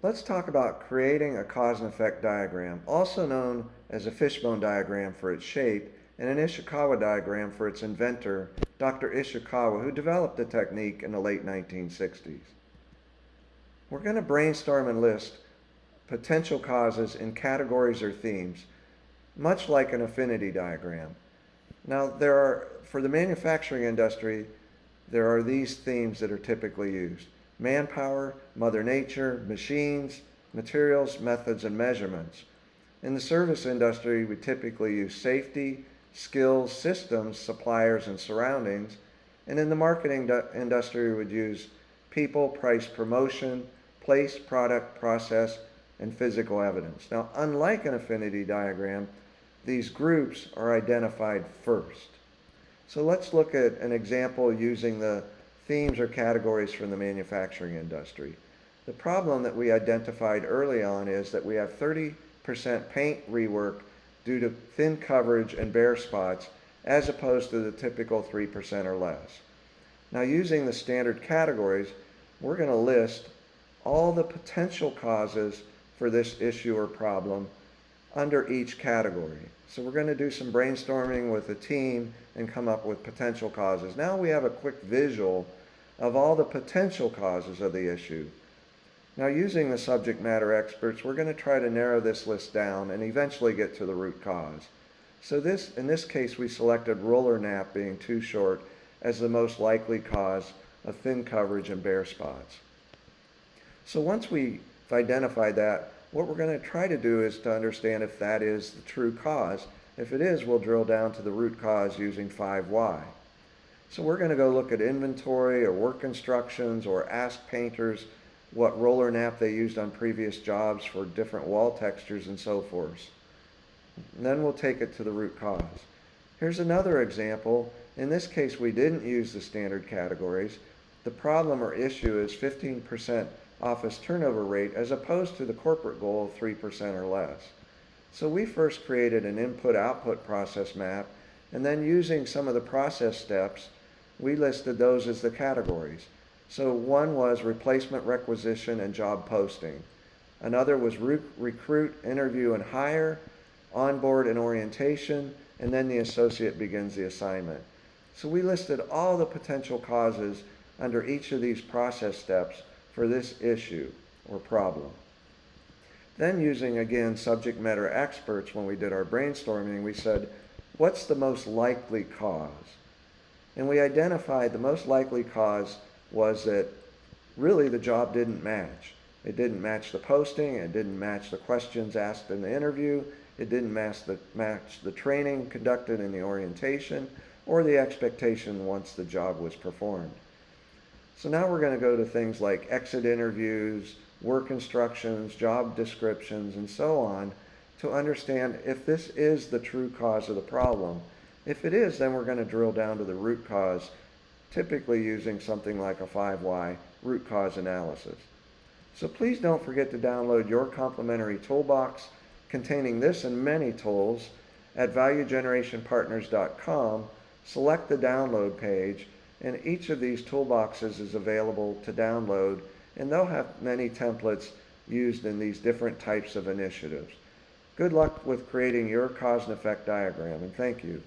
Let's talk about creating a cause and effect diagram, also known as a fishbone diagram for its shape and an Ishikawa diagram for its inventor, Dr. Ishikawa, who developed the technique in the late 1960s. We're going to brainstorm and list potential causes in categories or themes, much like an affinity diagram. Now, for the manufacturing industry, there are these themes that are typically used: manpower, Mother Nature, machines, materials, methods, and measurements. In the service industry, we typically use safety, skills, systems, suppliers, and surroundings. And in the marketing industry, we would use people, price, promotion, place, product, process, and physical evidence. Now, unlike an affinity diagram, these groups are identified first. So let's look at an example using the themes or categories from the manufacturing industry. The problem that we identified early on is that we have 30% paint rework due to thin coverage and bare spots, as opposed to the typical 3% or less. Now, using the standard categories, we're going to list all the potential causes for this issue or problem under each category. So we're going to do some brainstorming with the team and come up with potential causes. Now we have a quick visual of all the potential causes of the issue. Now, using the subject matter experts, we're going to try to narrow this list down and eventually get to the root cause. So in this case, we selected roller nap being too short as the most likely cause of thin coverage and bare spots. So once we've identified that, what we're going to try to do is to understand if that is the true cause. If it is, we'll drill down to the root cause using 5 why. So we're going to go look at inventory or work instructions or ask painters what roller nap they used on previous jobs for different wall textures and so forth. And then we'll take it to the root cause. Here's another example. In this case, we didn't use the standard categories. The problem or issue is 15% office turnover rate as opposed to the corporate goal of 3% or less. So we first created an input-output process map, and then using some of the process steps, we listed those as the categories. So one was replacement requisition and job posting. Another was recruit, interview, and hire, onboard and orientation, and then the associate begins the assignment. So we listed all the potential causes under each of these process steps for this issue or problem. Then, using again subject matter experts, when we did our brainstorming, we said, what's the most likely cause? And we identified the most likely cause was that really the job didn't match. It didn't match the posting, it didn't match the questions asked in the interview, it didn't match the training conducted in the orientation, or the expectation once the job was performed. So now we're going to go to things like exit interviews, work instructions, job descriptions, and so on to understand if this is the true cause of the problem. If it is, then we're going to drill down to the root cause, typically using something like a 5 why root cause analysis. So please don't forget to download your complimentary toolbox containing this and many tools at valuegenerationpartners.com. Select the download page, and each of these toolboxes is available to download, and they'll have many templates used in these different types of initiatives. Good luck with creating your cause and effect diagram, and thank you.